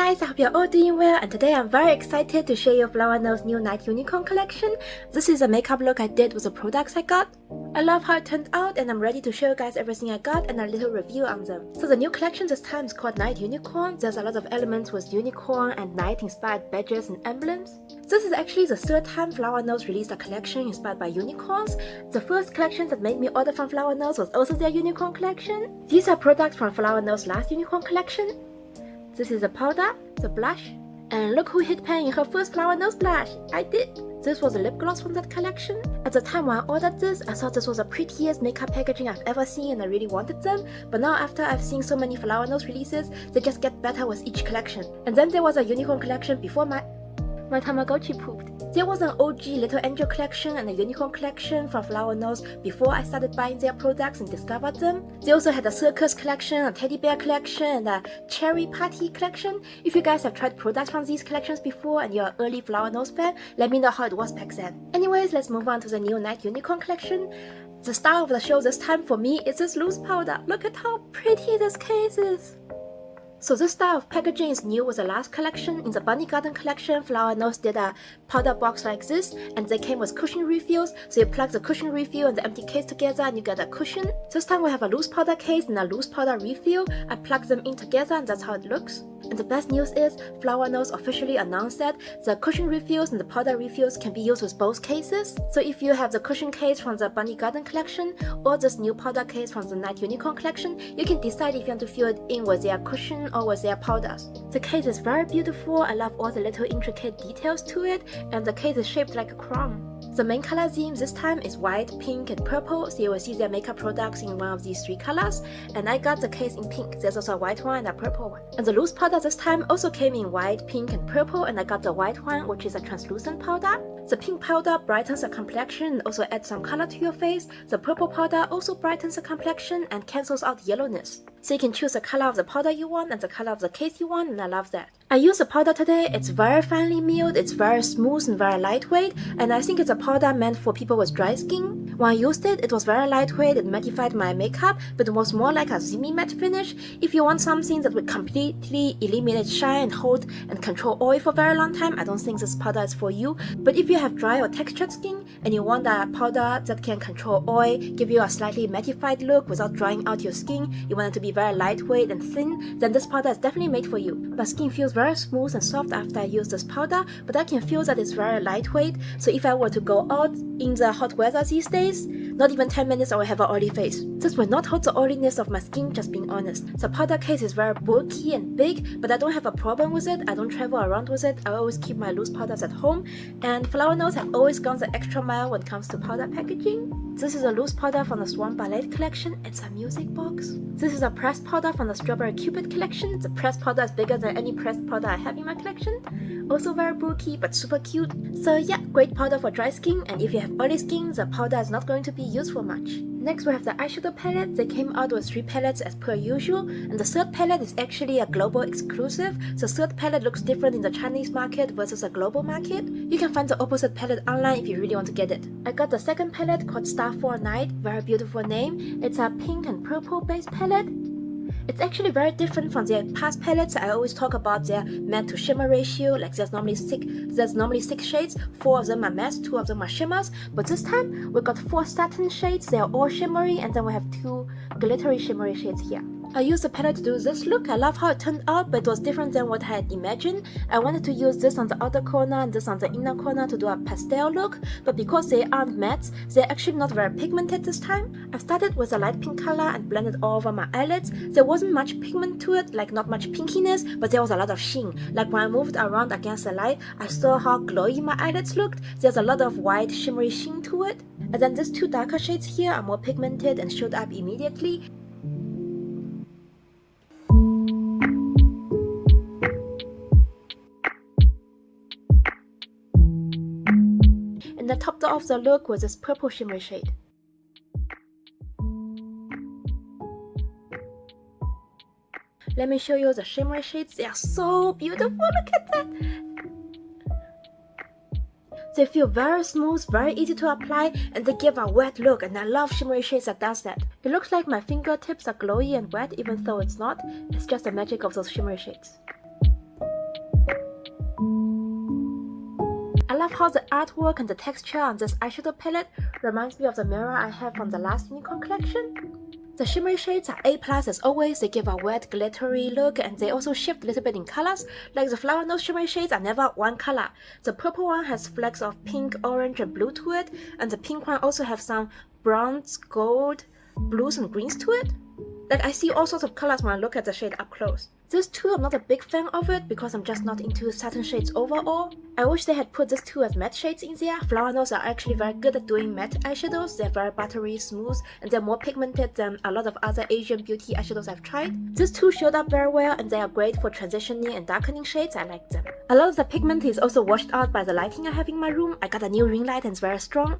guys, I hope you're all doing well, and today I'm very excited to show you Flower Nose new Night Unicorn collection. This is a makeup look I did with the products I got. I love how it turned out, and I'm ready to show you guys everything I got and a little review on them. So the new collection this time is called Night Unicorn. There's a lot of elements with unicorn and night inspired badges and emblems. This is actually the third time Flower Nose released a collection inspired by unicorns. The first collection that made me order from Flower Nose was also their unicorn collection. These are products from Flower Nose's last unicorn collection. This is the powder, the blush, and look who hit pan in her first Flower Nose blush! I did! This was a lip gloss from that collection. At the time when I ordered this, I thought this was the prettiest makeup packaging I've ever seen and I really wanted them, but now after I've seen so many Flower Nose releases, they just get better with each collection. And then there was a unicorn collection before my Tamagotchi pooped. There was an OG Little Angel collection and a unicorn collection from Flower Nose before I started buying their products and discovered them. They also had a circus collection, a teddy bear collection, and a cherry party collection. If you guys have tried products from these collections before and you're an early Flower Nose fan, let me know how it was back then. Anyways, let's move on to the new Night Unicorn collection. The star of the show this time for me is this loose powder. Look at how pretty this case is. So this style of packaging is new with the last collection. In the Bunny Garden collection, Flower Nose did a powder box like this, and they came with cushion refills, so you plug the cushion refill and the empty case together and you get a cushion. This time we have a loose powder case and a loose powder refill. I plug them in together and that's how it looks. And the best news is, Flower Nose officially announced that the cushion refills and the powder refills can be used with both cases. So if you have the cushion case from the Bunny Garden collection or this new powder case from the Night Unicorn collection, you can decide if you want to fill it in with their cushion or with their powders. The case is very beautiful. I love all the little intricate details to it, and the case is shaped like a crown. The main color theme this time is white, pink, and purple, so you will see their makeup products in one of these three colors. And I got the case in pink. There's also a white one and a purple one. And the loose powder this time also came in white, pink, and purple, and I got the white one, which is a translucent powder. The pink powder brightens the complexion and also adds some color to your face. The purple powder also brightens the complexion and cancels out yellowness. So you can choose the color of the powder you want and the color of the case you want, and I love that. I used the powder today. It's very finely milled, it's very smooth and very lightweight, and I think it's a powder meant for people with dry skin. When I used it, it was very lightweight, it mattified my makeup, but it was more like a semi-matte finish. If you want something that would completely eliminate shine and hold and control oil for a very long time, I don't think this powder is for you. But if you have dry or textured skin and you want a powder that can control oil, give you a slightly mattified look without drying out your skin, you want it to be very lightweight and thin, then this powder is definitely made for you. My skin feels very smooth and soft after I use this powder, but I can feel that it's very lightweight, so if I were to go out in the hot weather these days, not even 10 minutes I will have an oily face. This will not hold the oiliness of my skin, just being honest. The powder case is very bulky and big, but I don't have a problem with it. I don't travel around with it. I always keep my loose powders at home, and Flower Nose have always gone the extra mile when it comes to powder packaging. This is a loose powder from the Swan Ballet collection. It's a music box. This is a pressed powder from the Strawberry Cupid collection. The pressed powder is bigger than any pressed powder I have in my collection. Also very bulky but super cute. So yeah, great powder for dry skin, and if you have oily skin, the powder is not going to be used for much. Next we have the eyeshadow palette. They came out with 3 palettes as per usual, and the third palette is actually a global exclusive. The third palette looks different in the Chinese market versus a global market. You can find the opposite palette online if you really want to get it. I got the second palette called Star for Night, very beautiful name. It's a pink and purple based palette. It's actually very different from their past palettes. I always talk about their matte to shimmer ratio, like there's normally 6 shades, 4 of them are mattes, 2 of them are shimmers, but this time we got 4 satin shades. They are all shimmery, and then we have 2 glittery shimmery shades here. I used the palette to do this look. I love how it turned out, but it was different than what I had imagined. I wanted to use this on the outer corner and this on the inner corner to do a pastel look, but because they aren't mattes, they're actually not very pigmented this time. I started with a light pink color and blended all over my eyelids. There wasn't much pigment to it, like not much pinkiness, but there was a lot of sheen. Like when I moved around against the light, I saw how glowy my eyelids looked. There's a lot of white shimmery sheen to it. And then these 2 darker shades here are more pigmented and showed up immediately. And then topped off the look with this purple shimmery shade. Let me show you the shimmery shades. They are so beautiful, look at that! They feel very smooth, very easy to apply, and they give a wet look, and I love shimmery shades that does that. It looks like my fingertips are glowy and wet, even though it's not. It's just the magic of those shimmery shades. how the artwork and the texture on this eyeshadow palette reminds me of the mirror I have from the last unicorn collection. The shimmery shades are A+ as always. They give a wet, glittery look, and they also shift a little bit in colors. Like the flower nose shimmery shades are never one color. The purple one has flecks of pink, orange, and blue to it, and the pink one also has some browns, gold, blues, and greens to it. Like, I see all sorts of colors when I look at the shade up close. This too, I'm not a big fan of it because I'm just not into satin shades overall. I wish they had put this too as matte shades in there. Flower nose are actually very good at doing matte eyeshadows. They're very buttery, smooth, and they're more pigmented than a lot of other Asian beauty eyeshadows I've tried. This too showed up very well, and they are great for transitioning and darkening shades. I like them. A lot of the pigment is also washed out by the lighting I have in my room. I got a new ring light and it's very strong.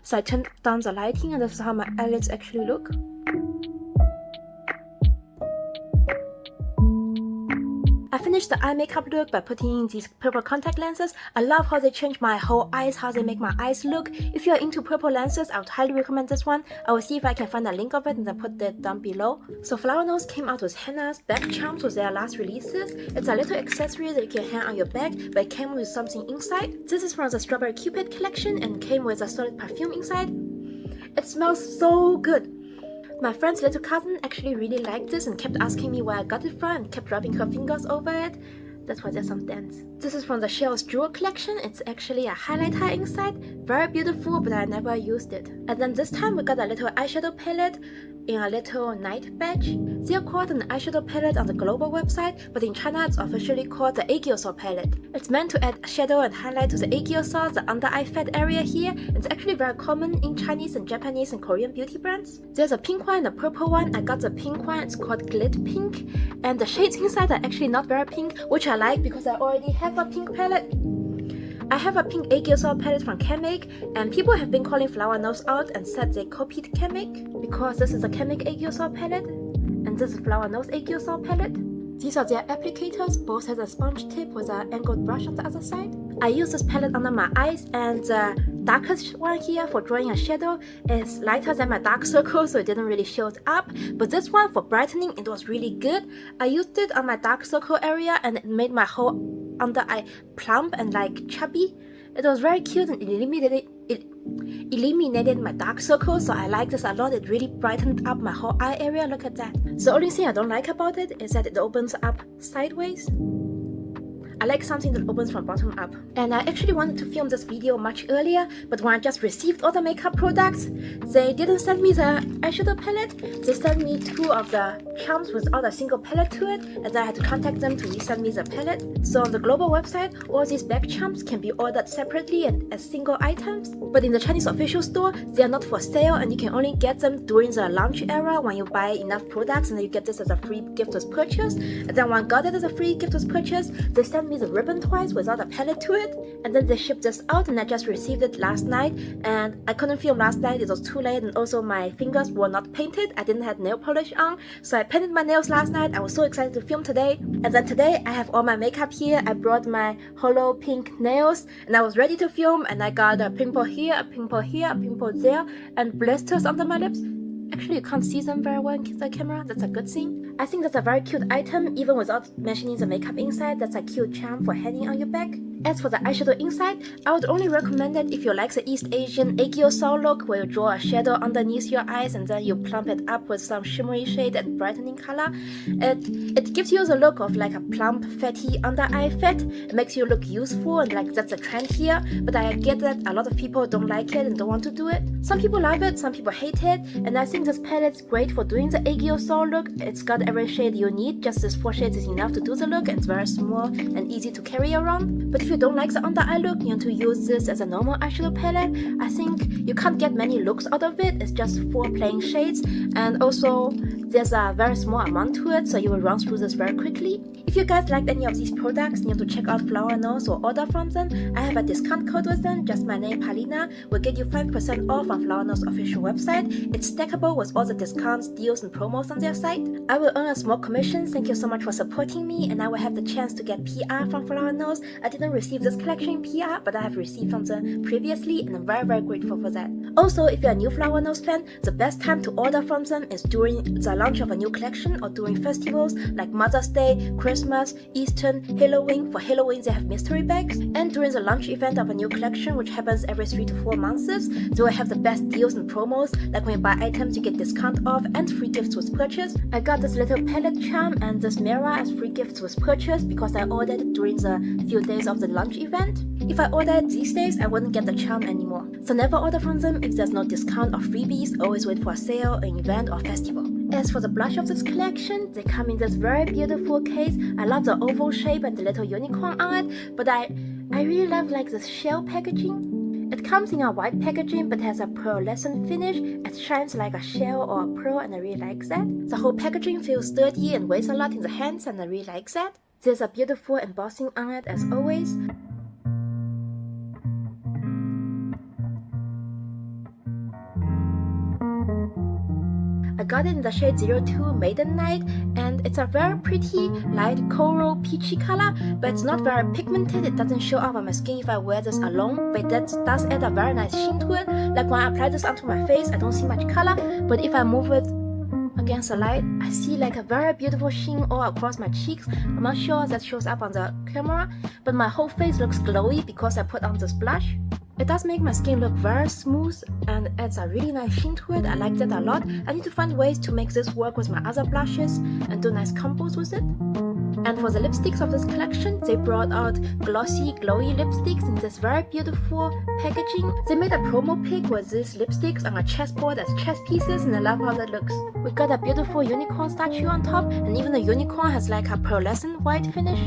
So I turned down the lighting, and this is how my eyelids actually look. I finished the eye makeup look by putting in these purple contact lenses. I love how they change my whole eyes, how they make my eyes look. If you're into purple lenses, I would highly recommend this one. I will see if I can find a link of it and then put that down below. So Flower Nose came out with hennas, back charms with their last releases. It's a little accessory that you can hang on your bag, but it came with something inside. This is from the Strawberry Cupid collection and came with a solid perfume inside. It smells so good. My friend's little cousin actually really liked this and kept asking me where I got it from and kept rubbing her fingers over it. That's why there's some dents. This is from the Shell's Jewel collection. It's actually a highlighter inside. Very beautiful, but I never used it. And then this time we got a little eyeshadow palette in a little night badge. They are called an eyeshadow palette on the global website, but in China it's officially called the Aegyosaur palette. It's meant to add shadow and highlight to the Aegyosaur, the under eye fat area here. It's actually very common in Chinese and Japanese and Korean beauty brands. There's a pink one and a purple one. I got the pink one, it's called Glit Pink. And the shades inside are actually not very pink, which I like because I already have a pink palette. I have a pink Aegyosaur palette from Chemic, and people have been calling Flower Nose out and said they copied Chemic because this is a Chemic Aegyosaur palette and this is Flower Nose Aegyosaur palette. These are their applicators, both has a sponge tip with an angled brush on the other side. I use this palette under my eyes, and the darkest one here for drawing a shadow is lighter than my dark circle, so it didn't really show it up. But this one for brightening, it was really good. I used it on my dark circle area and it made my whole under eye plump and like chubby. It was very cute and it eliminated my dark circle, so I like this a lot. It really brightened up my whole eye area. Look at that. The only thing I don't like about it is that it opens up sideways. I like something that opens from bottom up. And I actually wanted to film this video much earlier, but when I just received all the makeup products, they didn't send me the eyeshadow palette. They sent me 2 of the charms without a single palette to it, and then I had to contact them to resend me the palette. So on the global website, all these back charms can be ordered separately and as single items. But in the Chinese official store, they are not for sale, and you can only get them during the launch era when you buy enough products, and then you get this as a free gift with purchase. And then when I got it as a free gift with purchase, they sent me the ribbon twice without a palette to it, and then they shipped this out, and I just received it last night, and I couldn't film last night. It was too late, and also my fingers were not painted. I didn't have nail polish on, so I painted my nails last night. I was so excited to film today, and then today I have all my makeup here. I brought my hollow pink nails, and I was ready to film, and I got a pimple here, a pimple here, a pimple there, and blisters under my lips. Actually, you can't see them very well in the camera. That's a good thing. I think that's a very cute item, even without mentioning the makeup inside. That's a cute charm for hanging on your back. As for the eyeshadow inside, I would only recommend it if you like the East Asian Aegyosaur look, where you draw a shadow underneath your eyes and then you plump it up with some shimmery shade and brightening color. It gives you the look of like a plump, fatty under eye fat. It makes you look youthful, and like that's a trend here, but I get that a lot of people don't like it and don't want to do it. Some people love it, some people hate it, and I think this palette's great for doing the Aegyosaur look. It's got every shade you need. Just this 4 shades is enough to do the look, and it's very small and easy to carry around. But if you don't like the under eye look, you want to use this as a normal eyeshadow palette, I think you can't get many looks out of it. It's just 4 plain shades, and also there's a very small amount to it, so you will run through this very quickly. If you guys liked any of these products and you want to check out Flower Nose or order from them, I have a discount code with them. Just my name, Palina, will get you 5% off on Flower Nose official website. It's stackable with all the discounts, deals, and promos on their site. I will earn a small commission. Thank you so much for supporting me, and I will have the chance to get PR from Flower Nose. I didn't receive this collection in PR, but I have received from them previously, and I'm very grateful for that. Also, if you're a new Flower Nose fan, the best time to order from them is during the launch of a new collection or during festivals like Mother's Day, Christmas, Easter, Halloween. For Halloween, they have mystery bags. And during the launch event of a new collection, which happens every 3 to 4 months, they will have the best deals and promos, like when you buy items, you get discount off and free gifts with purchase. I got this little palette charm and this mirror as free gifts with purchase because I ordered it during the few days of the launch event. If I order it these days, I wouldn't get the charm anymore. So never order from them if there's no discount or freebies. Always wait for a sale, an event or festival. As for the blush of this collection, they come in this very beautiful case. I love the oval shape and the little unicorn on it, but I really love like this shell packaging. It comes in a white packaging but has a pearlescent finish. It shines like a shell or a pearl and I really like that. The whole packaging feels sturdy and weighs a lot in the hands and I really like that. There's a beautiful embossing on it as always. I got it in the shade 02 Maiden Night and it's a very pretty light coral peachy color, but it's not very pigmented. It doesn't show up on my skin if I wear this alone, but that does add a very nice sheen to it. Like when I apply this onto my face, I don't see much color, but if I move it against the light, I see like a very beautiful sheen all across my cheeks. I'm not sure that shows up on the camera, but my whole face looks glowy because I put on this blush. It does make my skin look very smooth and adds a really nice sheen to it. I like that a lot. I need to find ways to make this work with my other blushes and do nice combos with it. And for the lipsticks of this collection, they brought out glossy, glowy lipsticks in this very beautiful packaging. They made a promo pic with these lipsticks on a chessboard as chess pieces and I love how that looks. We got a beautiful unicorn statue on top and even the unicorn has like a pearlescent white finish.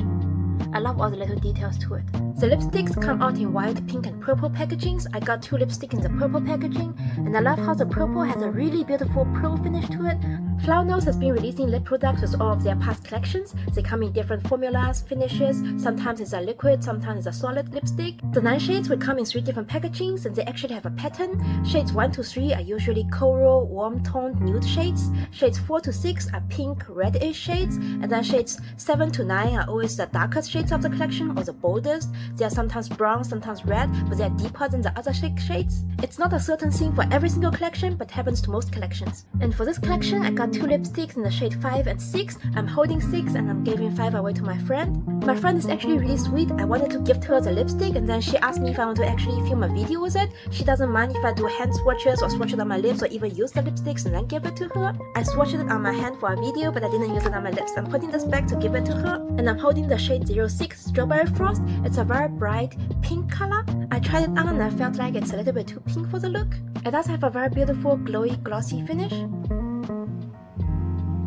I love all the little details to it. The lipsticks come out in white, pink and purple packagings. I got 2 lipsticks in the purple packaging and I love how the purple has a really beautiful pearl finish to it. Flower Nose has been releasing lip products with all of their past collections. They come in different formulas, finishes, sometimes it's a liquid, sometimes it's a solid lipstick. The 9 shades will come in 3 different packagings and they actually have a pattern. Shades 1 to 3 are usually coral, warm toned nude shades. Shades 4 to 6 are pink, reddish shades, and then shades 7 to 9 are always the darkest shades of the collection or the boldest. They are sometimes brown, sometimes red, but they are deeper than the other shades. It's not a certain thing for every single collection, but happens to most collections. And for this collection, I got 2 lipsticks in the shade 5 and 6. I'm holding 6 and I'm giving 5 away to my friend. My friend is actually really sweet. I wanted to gift her the lipstick and then she asked me if I want to actually film a video with it. She doesn't mind if I do hand swatches or swatch it on my lips or even use the lipsticks and then give it to her. I swatched it on my hand for a video, but I didn't use it on my lips. I'm putting this back to give it to her. And I'm holding the shade 06 Strawberry Frost. It's a very bright pink color. I tried it on and I felt like it's a little bit too pink for the look. It does have a very beautiful glowy glossy finish.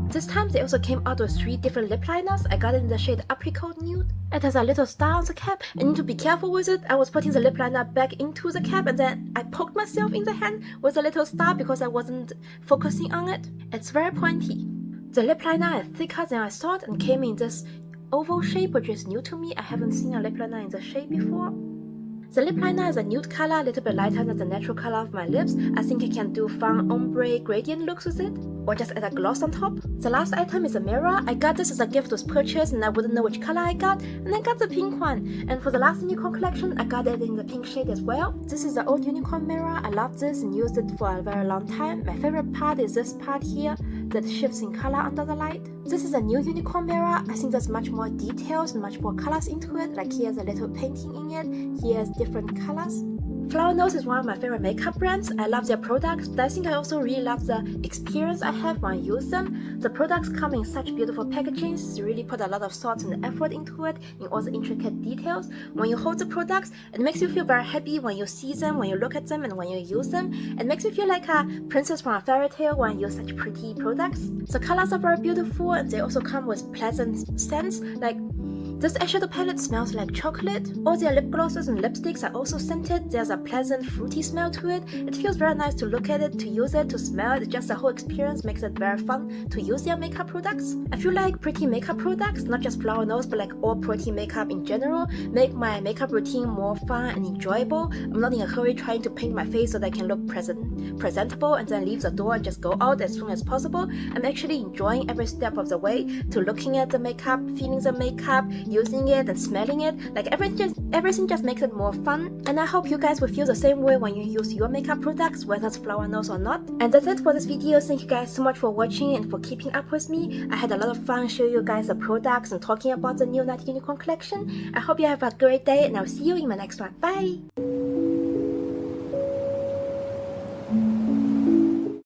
This time they also came out with 3 different lip liners. I got it in the shade Apricot Nude. It has a little star on the cap. I need to be careful with it. I was putting the lip liner back into the cap and then I poked myself in the hand with a little star because I wasn't focusing on it. It's very pointy. The lip liner is thicker than I thought and came in this oval shape, which is new to me. I haven't seen a lip liner in this shape before. The lip liner is a nude color, a little bit lighter than the natural color of my lips. I think I can do fun ombre gradient looks with it, or just add a gloss on top. The last item is a mirror. I got this as a gift with purchase and I wouldn't know which color I got, and I got the pink one. And for the last unicorn collection, I got it in the pink shade as well. This is the old unicorn mirror. I love this and used it for a very long time. My favorite part is this part here that shifts in color under the light. This is a new unicorn mirror. I think there's much more details and much more colors into it. Like here's a little painting in it. Here's different colors. Flower Nose is one of my favorite makeup brands. I love their products, but I think I also really love the experience I have when I use them. The products come in such beautiful packagings. They really put a lot of thought and effort into it, in all the intricate details. When you hold the products, it makes you feel very happy when you see them, when you look at them, and when you use them. It makes you feel like a princess from a fairy tale when you use such pretty products. The colors are very beautiful and they also come with pleasant scents. Like this eyeshadow palette smells like chocolate. All their lip glosses and lipsticks are also scented. There's a pleasant fruity smell to it. It feels very nice to look at it, to use it, to smell it. Just the whole experience makes it very fun to use their makeup products. I feel like pretty makeup products, not just Flower Nose, but like all pretty makeup in general, make my makeup routine more fun and enjoyable. I'm not in a hurry trying to paint my face so that I can look presentable and then leave the door and just go out as soon as possible. I'm actually enjoying every step of the way to looking at the makeup, feeling the makeup, using it and smelling it. Like everything just makes it more fun. And I hope you guys will feel the same way when you use your makeup products, whether it's flower nose or not. And that's it for this video. Thank you guys so much for watching and for keeping up with me. I had a lot of fun showing you guys the products and talking about the new Night Unicorn collection. I hope you have a great day, and I'll see you in my next one. Bye!